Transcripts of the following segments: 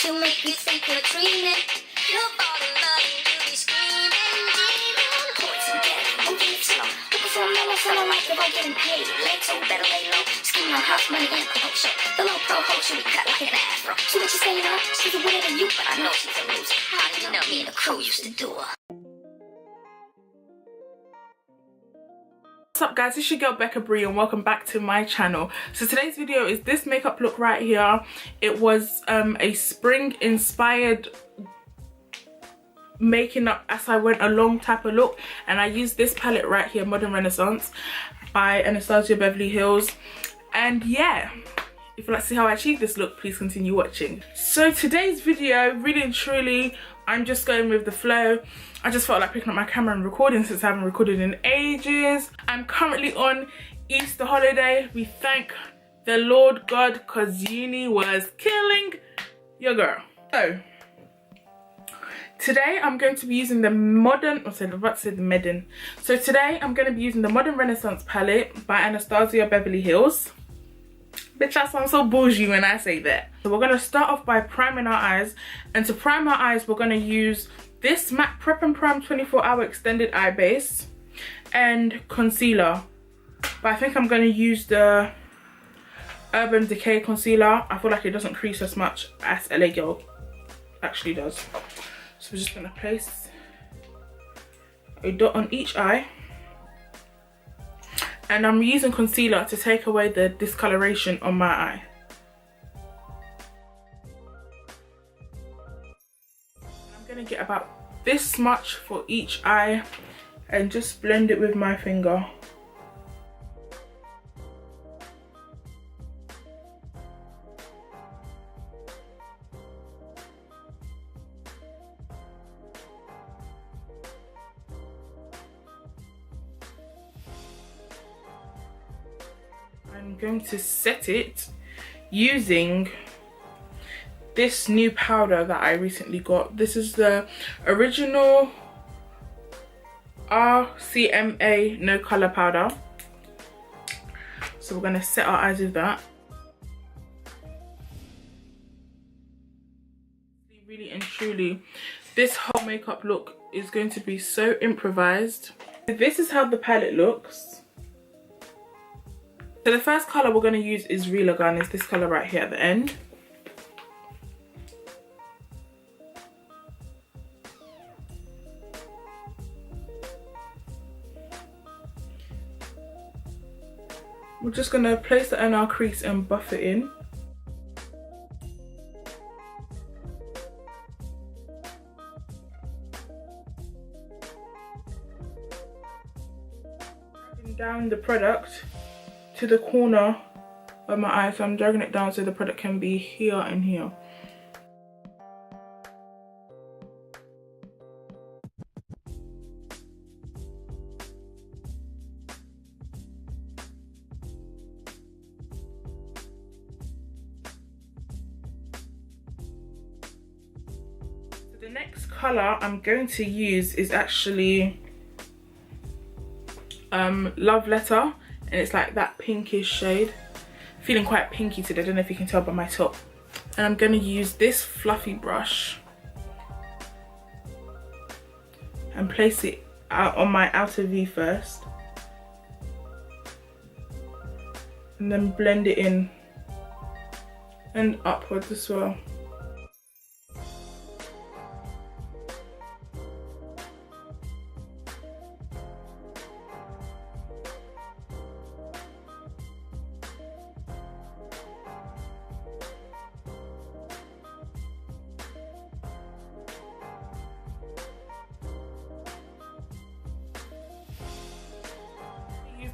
she'll make you think you're dreaming. You'll fall in love and you'll be screaming, dreaming. Poison dead, moving slow. Looking for a mellow fellow like the road getting paid. Legs so better lay low. Scheming on house money and promotion. The low pro hoe should be cut like an afro. See what you say, you know? She's a winner than you, but I know she's a loser. How do you know me and the crew used to do her? What's up guys, it's your girl Becca Bree and welcome back to my channel. So today's video is this makeup look right here. It was a spring inspired making up as I went along type of look, and I used this palette right here, Modern Renaissance by Anastasia Beverly Hills. And yeah, if you'd like to see how I achieved this look, please continue watching. So today's video, really and truly, I'm just going with the flow. I just felt like picking up my camera and recording since I haven't recorded in ages. I'm currently on Easter holiday. We thank the Lord God because uni was killing your girl. So today I'm going to be using the Modern, So today I'm going to be using the Modern Renaissance palette by Anastasia Beverly Hills. Bitch, I sound so bougie when I say that. So we're going to start off by priming our eyes, and to prime our eyes we're going to use this MAC Prep and Prime 24-hour extended eye base and concealer, but I think I'm going to use the Urban Decay concealer. I feel like it doesn't crease as much as LA Girl actually does. So we're just going to place a dot on each eye, and I'm using concealer to take away the discoloration on my eye. I'm going to get about this much for each eye and just blend it with my finger. I'm going to set it using this new powder that I recently got. This is the original RCMA no color powder. So we're going to set our eyes with that. Really and truly, this whole makeup look is going to be so improvised. This is how the palette looks. So the first color we're going to use is Relagar, and it's this color right here at the end. We're just going to place it in our crease and buff it in. Dragging down the product to the corner of my eye, so I'm dragging it down so the product can be here and here. The next color I'm going to use is actually Love Letter, and it's like that pinkish shade. Feeling quite pinky today, I don't know if you can tell by my top. And I'm going to use this fluffy brush and place it out on my outer V first, and then blend it in and upwards as well.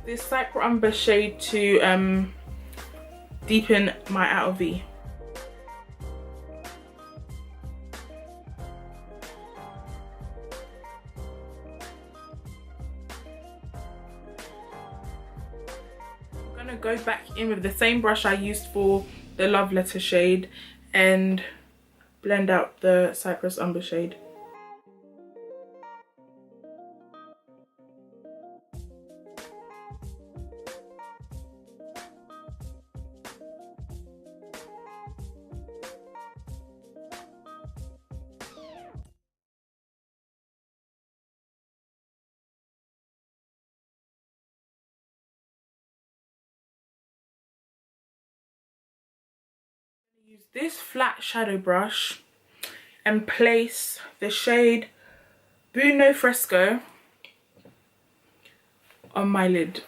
This Cyprus Umber shade to deepen my outer V. I'm gonna go back in with the same brush I used for the Love Letter shade and blend out the Cyprus Umber shade. Use this flat shadow brush and place the shade Buon Fresco on my lid.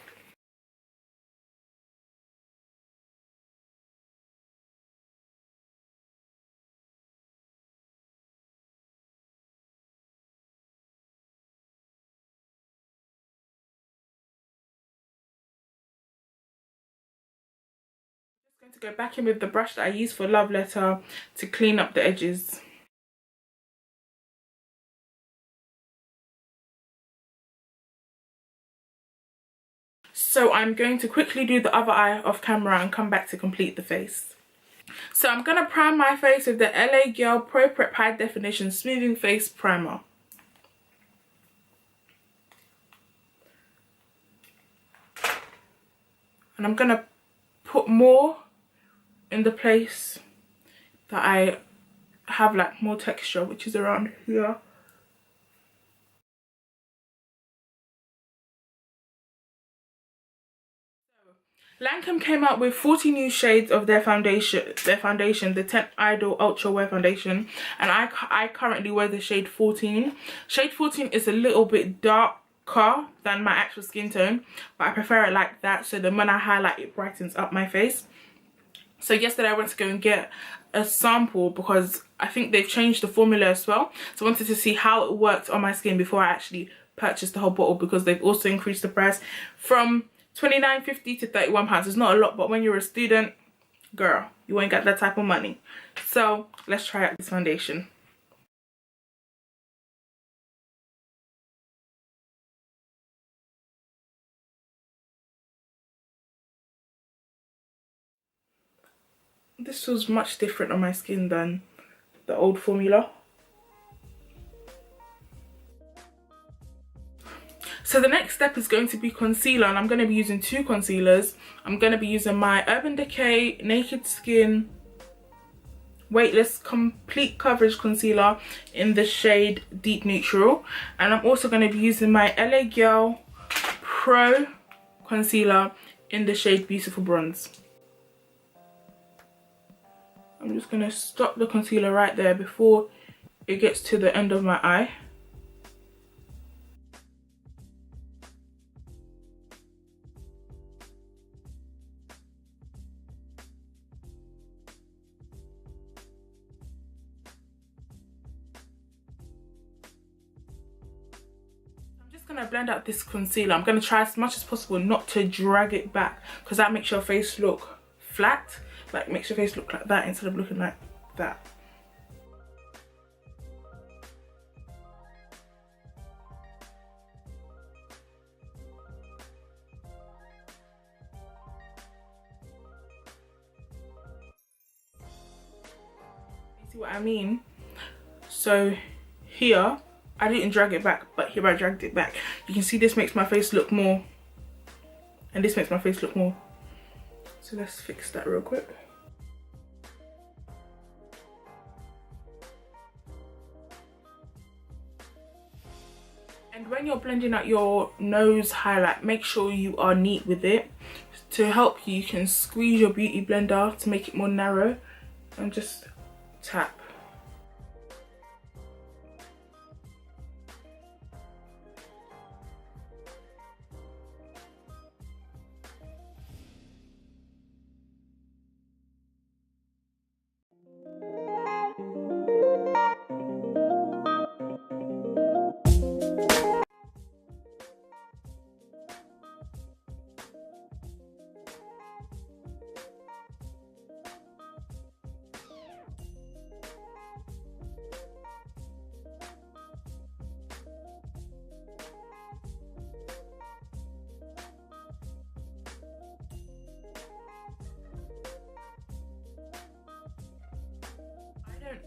I'm going to go back in with the brush that I used for Love Letter to clean up the edges. So I'm going to quickly do the other eye off camera and come back to complete the face. So I'm going to prime my face with the LA Girl Pro Prep High Definition Smoothing Face Primer. And I'm going to put more in the place that I have like more texture, which is around here. Lancôme came out with 40 new shades of their foundation, the Teint Idole Ultra Wear Foundation, and I currently wear the shade 14. Shade 14 is a little bit darker than my actual skin tone, but I prefer it like that, so then when I highlight it brightens up my face. So yesterday I went to go and get a sample because I think they've changed the formula as well, so I wanted to see how it worked on my skin before I actually purchased the whole bottle, because they've also increased the price from £29.50 to £31. It's not a lot, but when you're a student, girl, you ain't got that type of money. So let's try out this foundation. This feels much different on my skin than the old formula. So the next step is going to be concealer, and I'm going to be using two concealers. I'm going to be using my Urban Decay Naked Skin Weightless Complete Coverage Concealer in the shade Deep Neutral. And I'm also going to be using my LA Girl Pro Concealer in the shade Beautiful Bronze. I'm just going to stop the concealer right there before it gets to the end of my eye. Gonna blend out this concealer. I'm gonna try as much as possible not to drag it back, because that makes your face look flat, like makes your face look like that instead of looking like that. You see what I mean? So here I didn't drag it back, but here I dragged it back. You can see this makes my face look more, and this makes my face look more. So let's fix that real quick. And when you're blending out your nose highlight, make sure you are neat with it. To help you, you can squeeze your beauty blender to make it more narrow and just tap.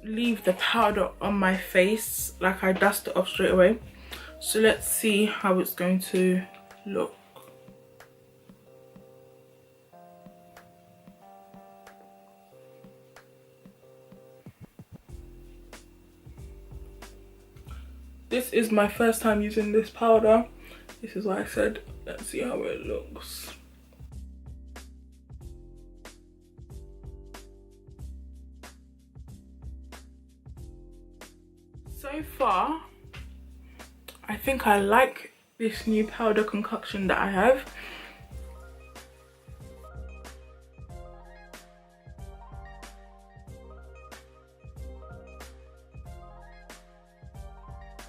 Leave the powder on my face, like I dust it off straight away. So let's see how it's going to look. This is my first time using this powder. This is why I said let's see how it looks. So far, I think I like this new powder concoction that I have.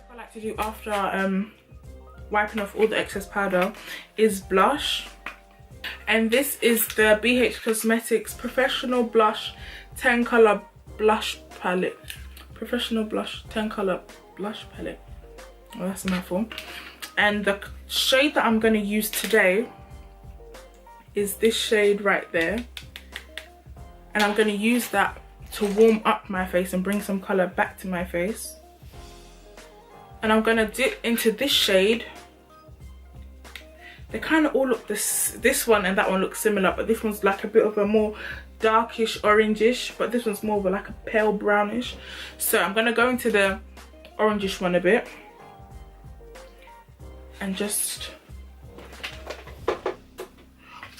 What I like to do after wiping off all the excess powder is blush. And this is the BH Cosmetics Professional Blush 10 Color Blush Palette. Professional Blush 10 Color Blush Palette. Oh, that's a mouthful. And the shade that I'm going to use today is this shade right there. And I'm going to use that to warm up my face and bring some colour back to my face. And I'm going to dip into this shade. They kind of all look, this one and that one look similar, but this one's like a bit of a more darkish orangish, but this one's more of a, like a pale brownish. So I'm going to go into the orangish one a bit and just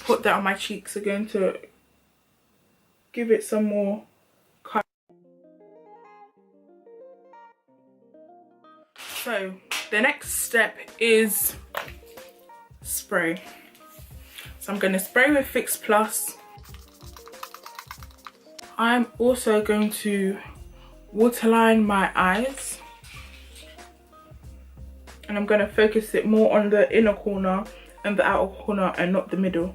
put that on my cheeks again to give it some more colour. So the next step is spray. So I'm going to spray with Fix Plus. I'm also going to waterline my eyes, and I'm going to focus it more on the inner corner and the outer corner and not the middle.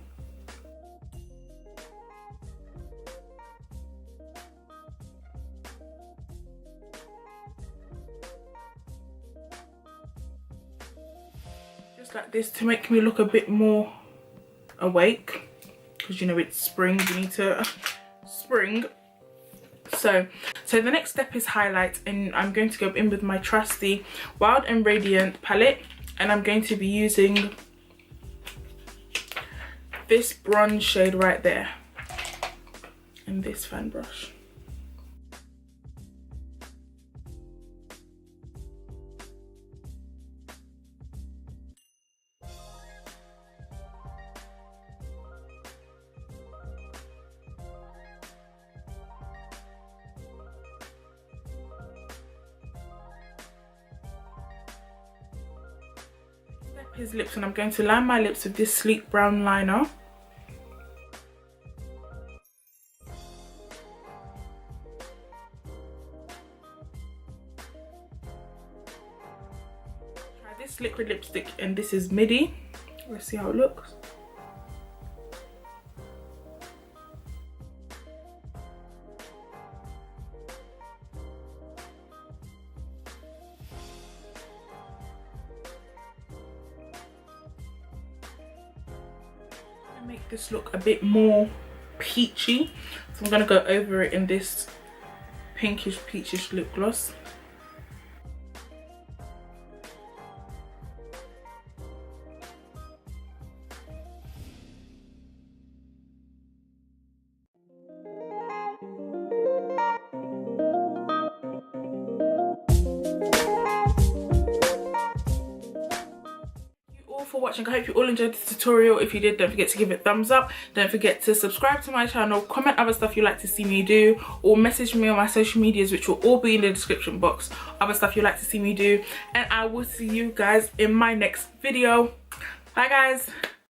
Just like this to make me look a bit more awake, because you know it's spring, you need to spring. So the next step is highlight, and I'm going to go in with my trusty Wild and Radiant palette, and I'm going to be using this bronze shade right there and this fan brush. His lips, and I'm going to line my lips with this sleek brown liner. Try this liquid lipstick, and this is Midi. Let's see how it looks. Make this look a bit more peachy, so I'm going to go over it in this pinkish peachish lip gloss. For watching, I hope you all enjoyed this tutorial. If you did, don't forget to give it a thumbs up. Don't forget to subscribe to my channel, comment other stuff you like to see me do, or message me on my social medias, which will all be in the description box, other stuff you like to see me do. And I will see you guys in my next video. Bye guys.